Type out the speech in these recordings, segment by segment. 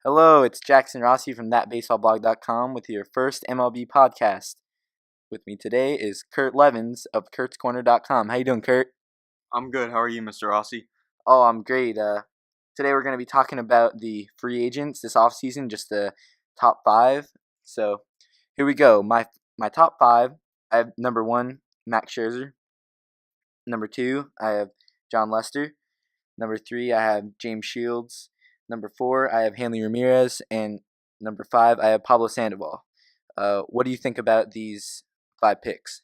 Hello, it's Jackson Rossi from thatbaseballblog.com with your first MLB podcast. With me today is Curt Leavens of curtscorner.com. How you doing, Curt? I'm good. How are you, Mr. Rossi? Oh, I'm great. Today we're going to be talking about the free agents this offseason, just the top five. So here we go. My top five, I have number one, Max Scherzer. Number two, I have John Lester. Number three, I have James Shields. Number four, I have Hanley Ramirez. And number five, I have Pablo Sandoval. What do you think about these five picks?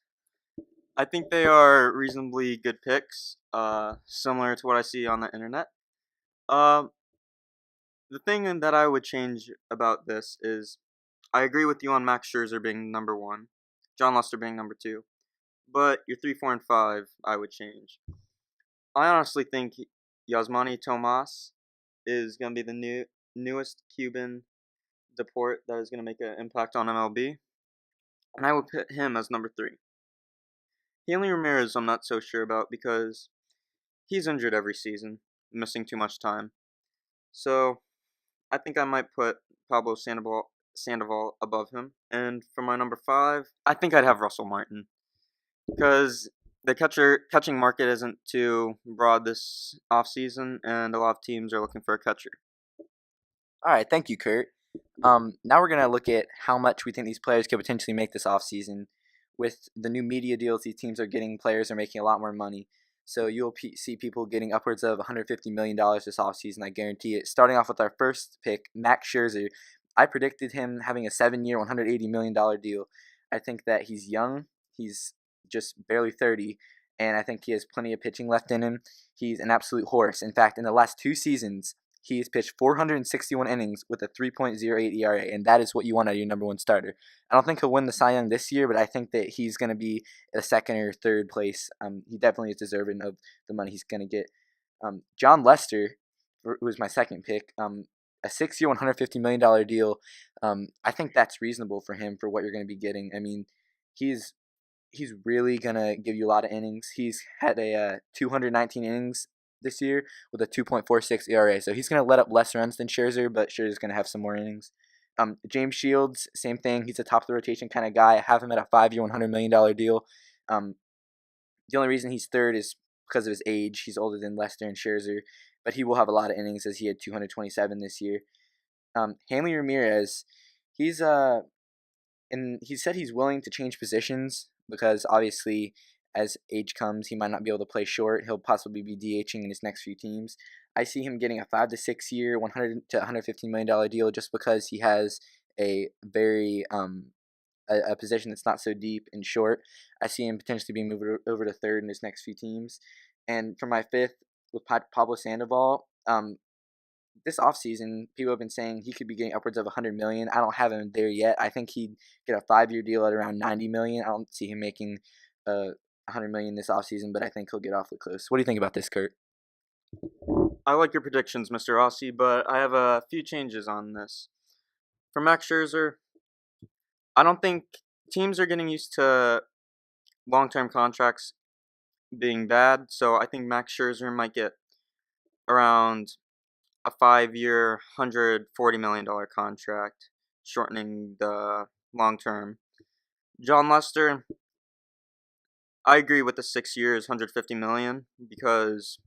I think they are reasonably good picks, similar to what I see on the internet. Um, the thing that I would change about this is I agree with you on Max Scherzer being number one, John Lester being number two, but your 3, 4, and 5 I would change. I honestly think Yasmani Tomas is going to be the newest Cuban deport that is going to make an impact on MLB, and I would put him as number 3. Hanley Ramirez I'm not so sure about because he's injured every season, missing too much time. So I think I might put Pablo Sandoval above him. And for my number 5, I think I'd have Russell Martin because the catching market isn't too broad this offseason, and a lot of teams are looking for a catcher. All right, thank you, Curt. Now we're going to look at how much we think these players could potentially make this offseason. With the new media deals these teams are getting, players are making a lot more money. So you'll see people getting upwards of $150 million this offseason, I guarantee it. Starting off with our first pick, Max Scherzer. I predicted him having a 7-year, $180 million deal. I think that he's young. He's just barely 30, and I think he has plenty of pitching left in him. He's an absolute horse. In fact, in the last 2 seasons, he has pitched 461 innings with a 3.08 ERA, and that is what you want out of your number one starter. I don't think he'll win the Cy Young this year, but I think that he's going to be a second or third place. He definitely is deserving of the money he's going to get. John Lester, who was my second pick, a 6-year, $150 million deal. I think that's reasonable for him for what you're going to be getting. I mean, he's really going to give you a lot of innings. He's had a 219 innings this year with a 2.46 ERA. So he's going to let up less runs than Scherzer, but Scherzer's going to have some more innings. James Shields, same thing. He's a top of the rotation kind of guy. I have him at a 5-year, $100 million deal. The only reason he's third is because of his age. He's older than Lester and Scherzer, but he will have a lot of innings as he had 227 this year. Hanley Ramirez, he's and he said he's willing to change positions because obviously as age comes, he might not be able to play short. He'll possibly be DHing in his next few teams. I see him getting a 5 to 6 year, $100 to $115 million deal just because he has a very a position that's not so deep and short. I see him potentially being moved over to third in his next few teams. And for my fifth, with Pablo Sandoval, this offseason, people have been saying he could be getting upwards of $100 million. I don't have him there yet. I think he'd get a 5-year deal at around $90 million. I don't see him making $100 million this offseason, but I think he'll get awfully close. What do you think about this, Curt? I like your predictions, Mr. Rossi, but I have a few changes on this. For Max Scherzer, I don't think teams are getting used to long-term contracts being bad, so I think Max Scherzer might get around a 5-year, $140 million contract, shortening the long term. John Lester, I agree with the 6 years, $150 million, because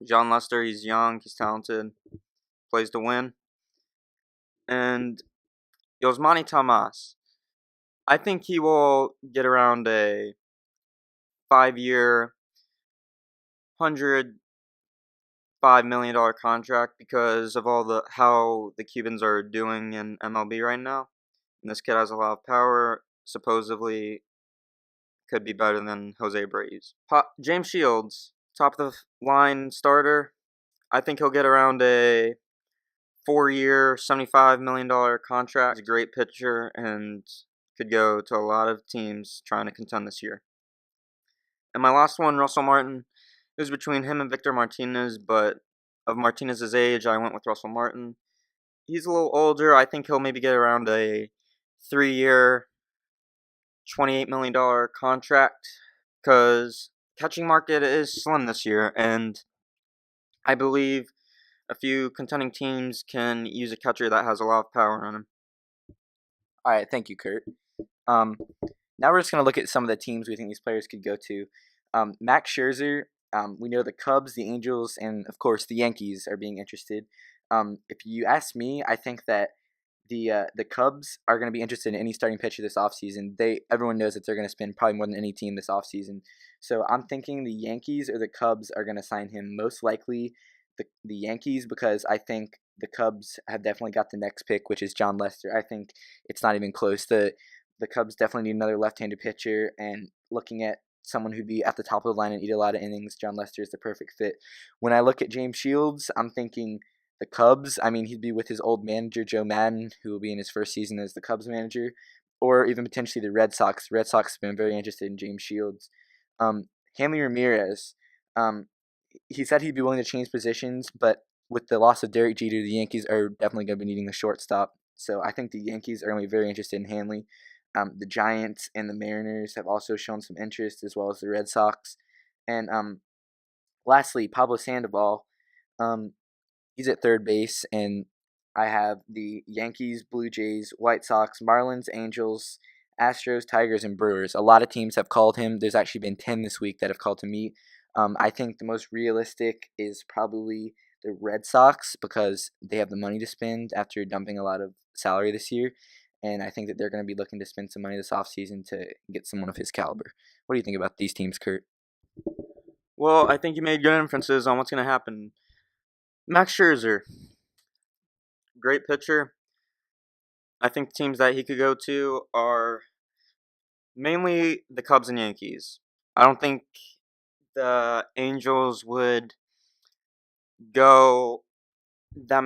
John Lester, he's young, he's talented, plays to win. And Yasmani Tomas, I think he will get around a 5-year, $105 million contract because of how the Cubans are doing in MLB right now. And this kid has a lot of power. Supposedly, could be better than Jose Abreu. James Shields, top of the line starter. I think he'll get around a 4-year, $75 million contract. He's a great pitcher and could go to a lot of teams trying to contend this year. And my last one, Russell Martin, it was between him and Victor Martinez, but of Martinez's age, I went with Russell Martin. He's a little older. I think he'll maybe get around a 3-year, $28 million contract because catching market is slim this year, and I believe a few contending teams can use a catcher that has a lot of power on him. All right, thank you, Curt. Um, Now we're just going to look at some of the teams we think these players could go to. Max Scherzer, we know the Cubs, the Angels, and of course the Yankees are being interested. If you ask me, I think that the Cubs are going to be interested in any starting pitcher this offseason. Everyone knows that they're going to spend probably more than any team this offseason. So I'm thinking the Yankees or the Cubs are going to sign him. Most likely the Yankees, because I think the Cubs have definitely got the next pick, which is John Lester. I think it's not even close. The Cubs definitely need another left-handed pitcher, and looking at someone who'd be at the top of the line and eat a lot of innings, John Lester is the perfect fit. When I look at James Shields, I'm thinking the Cubs. I mean, he'd be with his old manager, Joe Madden, who will be in his first season as the Cubs manager, or even potentially the Red Sox. The Red Sox have been very interested in James Shields. Hanley Ramirez, he said he'd be willing to change positions, but with the loss of Derek Jeter, the Yankees are definitely going to be needing a shortstop. So I think the Yankees are going to be very interested in Hanley. The Giants and the Mariners have also shown some interest, as well as the Red Sox. And lastly, Pablo Sandoval. He's at third base, and I have the Yankees, Blue Jays, White Sox, Marlins, Angels, Astros, Tigers, and Brewers. A lot of teams have called him. There's actually been 10 this week that have called to meet. I think the most realistic is probably the Red Sox, because they have the money to spend after dumping a lot of salary this year. And I think that they're going to be looking to spend some money this offseason to get someone of his caliber. What do you think about these teams, Curt? Well, I think you made good inferences on what's going to happen. Max Scherzer, great pitcher. I think the teams that he could go to are mainly the Cubs and Yankees. I don't think the Angels would go that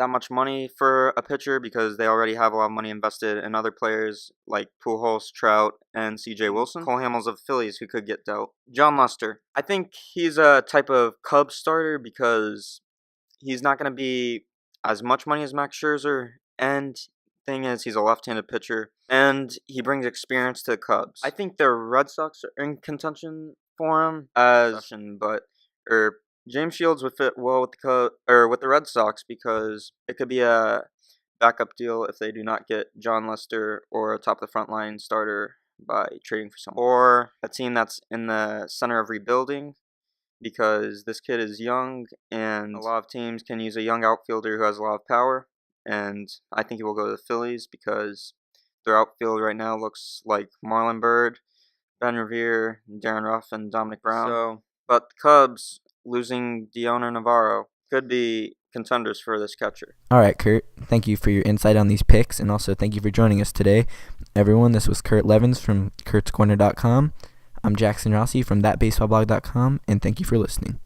much money for a pitcher, because they already have a lot of money invested in other players like Pujols, Trout, and C.J. Wilson. Cole Hamels of the Phillies, who could get dealt. John Lester, I think he's a type of Cubs starter, because he's not going to be as much money as Max Scherzer, and thing is, he's a left-handed pitcher, and he brings experience to the Cubs. I think the Red Sox are in contention for him, James Shields would fit well with the Red Sox, because it could be a backup deal if they do not get John Lester or a top of the front line starter by trading for someone, or a team that's in the center of rebuilding, because this kid is young and a lot of teams can use a young outfielder who has a lot of power, and I think he will go to the Phillies, because their outfield right now looks like Marlon Byrd, Ben Revere, Darren Ruff, and Dominic Brown. But the Cubs, losing Dioner Navarro, could be contenders for this catcher. All right, Curt. Thank you for your insight on these picks, and also thank you for joining us today. Everyone, this was Curt Leavens from Curt'sCorner.com. I'm Jackson Rossi from ThatBaseballBlog.com, and thank you for listening.